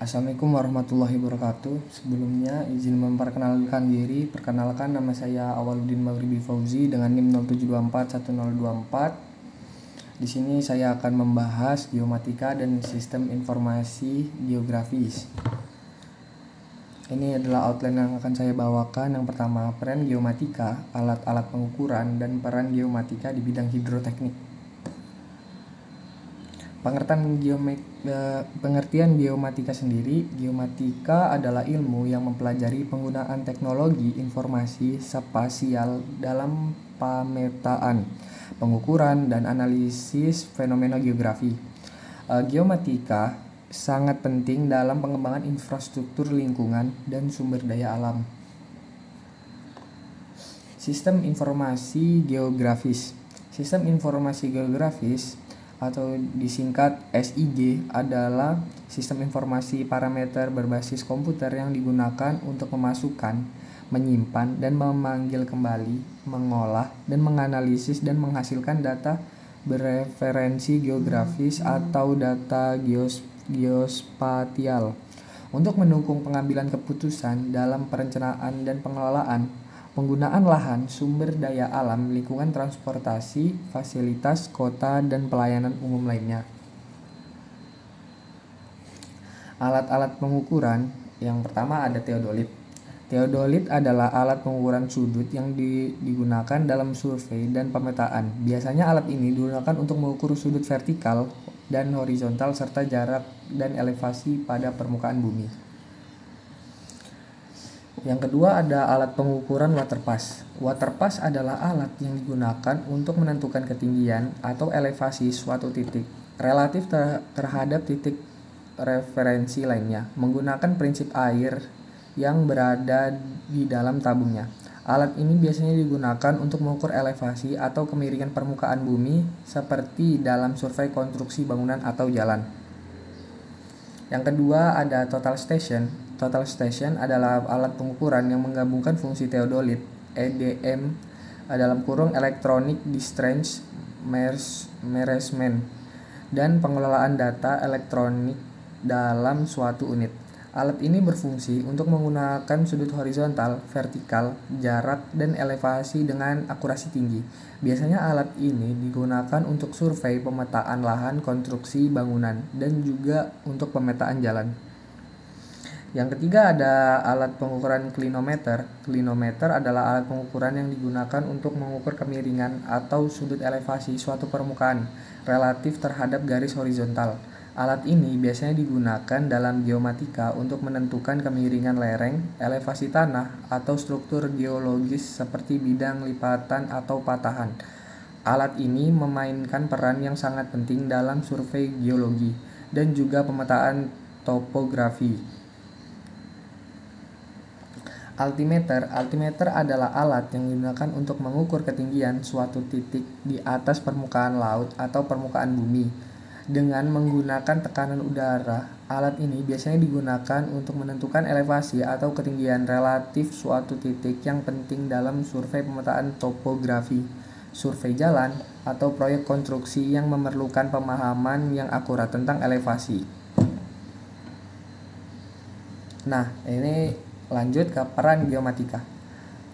Assalamualaikum warahmatullahi wabarakatuh. Sebelumnya izin memperkenalkan diri. Perkenalkan, nama saya Awaludin Maghribi Fauzi dengan NIM 07241024. Di sini saya akan membahas geomatika dan sistem informasi geografis. Ini adalah outline yang akan saya bawakan. Yang pertama, peran geomatika, alat-alat pengukuran, dan peran geomatika di bidang hidroteknik. Pengertian geomatika sendiri. Geomatika adalah ilmu yang mempelajari penggunaan teknologi informasi spasial dalam pemetaan, pengukuran, dan analisis fenomena geografi. Geomatika sangat penting dalam pengembangan infrastruktur lingkungan dan sumber daya alam. Sistem informasi geografis. Sistem informasi geografis atau disingkat SIG adalah sistem informasi parameter berbasis komputer yang digunakan untuk memasukkan, menyimpan, dan memanggil kembali, mengolah, dan menganalisis dan menghasilkan data bereferensi geografis atau data geospatial untuk mendukung pengambilan keputusan dalam perencanaan dan pengelolaan, penggunaan lahan, sumber daya alam, lingkungan transportasi, fasilitas kota, dan pelayanan umum lainnya. Alat-alat pengukuran. Yang pertama ada teodolit. Teodolit adalah alat pengukuran sudut yang digunakan dalam survei dan pemetaan. Biasanya alat ini digunakan untuk mengukur sudut vertikal dan horizontal serta jarak dan elevasi pada permukaan bumi. Yang kedua ada alat pengukuran waterpass. Waterpass adalah alat yang digunakan untuk menentukan ketinggian atau elevasi suatu titik relatif terhadap titik referensi lainnya menggunakan prinsip air yang berada di dalam tabungnya. Alat ini biasanya digunakan untuk mengukur elevasi atau kemiringan permukaan bumi seperti dalam survei konstruksi bangunan atau jalan. Yang kedua ada total station. Total station adalah alat pengukuran yang menggabungkan fungsi teodolit, EDM dalam kurung electronic distance measurement, dan pengelolaan data elektronik dalam suatu unit. Alat ini berfungsi untuk menggunakan sudut horizontal, vertikal, jarak, dan elevasi dengan akurasi tinggi. Biasanya alat ini digunakan untuk survei pemetaan lahan, konstruksi bangunan, dan juga untuk pemetaan jalan. Yang ketiga ada alat pengukuran klinometer. Klinometer adalah alat pengukuran yang digunakan untuk mengukur kemiringan atau sudut elevasi suatu permukaan relatif terhadap garis horizontal. Alat ini biasanya digunakan dalam geomatika untuk menentukan kemiringan lereng, elevasi tanah, atau struktur geologis seperti bidang lipatan atau patahan. Alat ini memainkan peran yang sangat penting dalam survei geologi dan juga pemetaan topografi. Altimeter adalah alat yang digunakan untuk mengukur ketinggian suatu titik di atas permukaan laut atau permukaan bumi. Dengan menggunakan tekanan udara, alat ini biasanya digunakan untuk menentukan elevasi atau ketinggian relatif suatu titik yang penting dalam survei pemetaan topografi, survei jalan, atau proyek konstruksi yang memerlukan pemahaman yang akurat tentang elevasi. Nah, ini lanjut ke peran geomatika.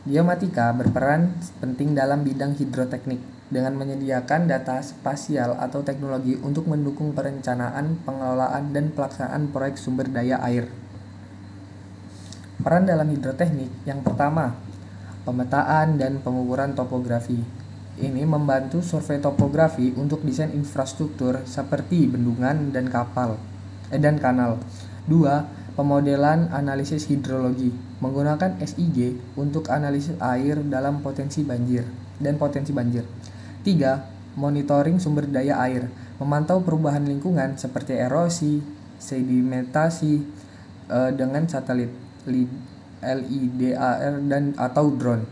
Geomatika berperan penting dalam bidang hidroteknik dengan menyediakan data spasial atau teknologi untuk mendukung perencanaan, pengelolaan, dan pelaksanaan proyek sumber daya air. Peran dalam hidroteknik yang pertama, pemetaan dan pengukuran topografi. Ini membantu survei topografi untuk desain infrastruktur seperti bendungan dan kanal. 2. Pemodelan analisis hidrologi menggunakan SIG untuk analisis air dalam potensi banjir. 3. Monitoring sumber daya air, memantau perubahan lingkungan seperti erosi, sedimentasi dengan satelit LIDAR dan atau drone.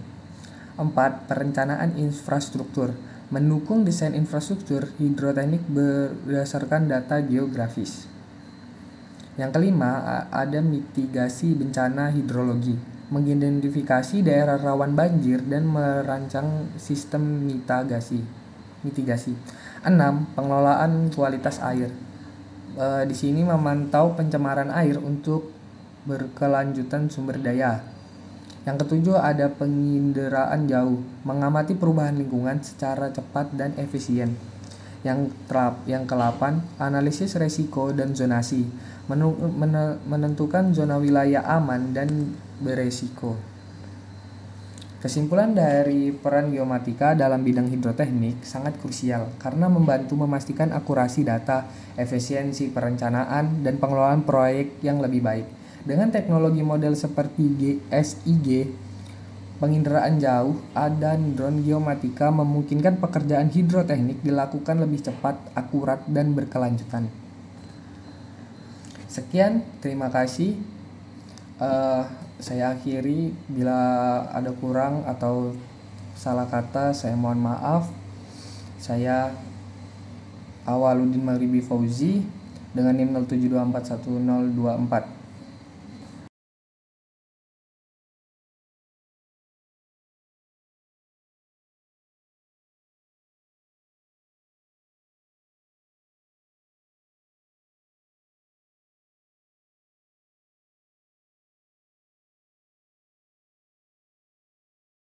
4. Perencanaan infrastruktur, mendukung desain infrastruktur hidroteknik berdasarkan data geografis. Yang kelima, ada mitigasi bencana hidrologi, mengidentifikasi daerah rawan banjir dan merancang sistem mitigasi. 6. Pengelolaan kualitas air, di sini memantau pencemaran air untuk berkelanjutan sumber daya. Yang ketujuh ada penginderaan jauh, mengamati perubahan lingkungan secara cepat dan efisien. Yang ke-8, analisis resiko dan zonasi, menentukan zona wilayah aman dan beresiko. Kesimpulan dari peran geomatika dalam bidang hidroteknik sangat krusial karena membantu memastikan akurasi data, efisiensi perencanaan, dan pengelolaan proyek yang lebih baik. Dengan teknologi model seperti SIG, penginderaan jauh, dan drone geomatika memungkinkan pekerjaan hidroteknik dilakukan lebih cepat, akurat, dan berkelanjutan. Sekian, terima kasih. Saya akhiri, bila ada kurang atau salah kata saya mohon maaf. Saya Awaludin Maghribi Fauzi dengan NIM 07241024.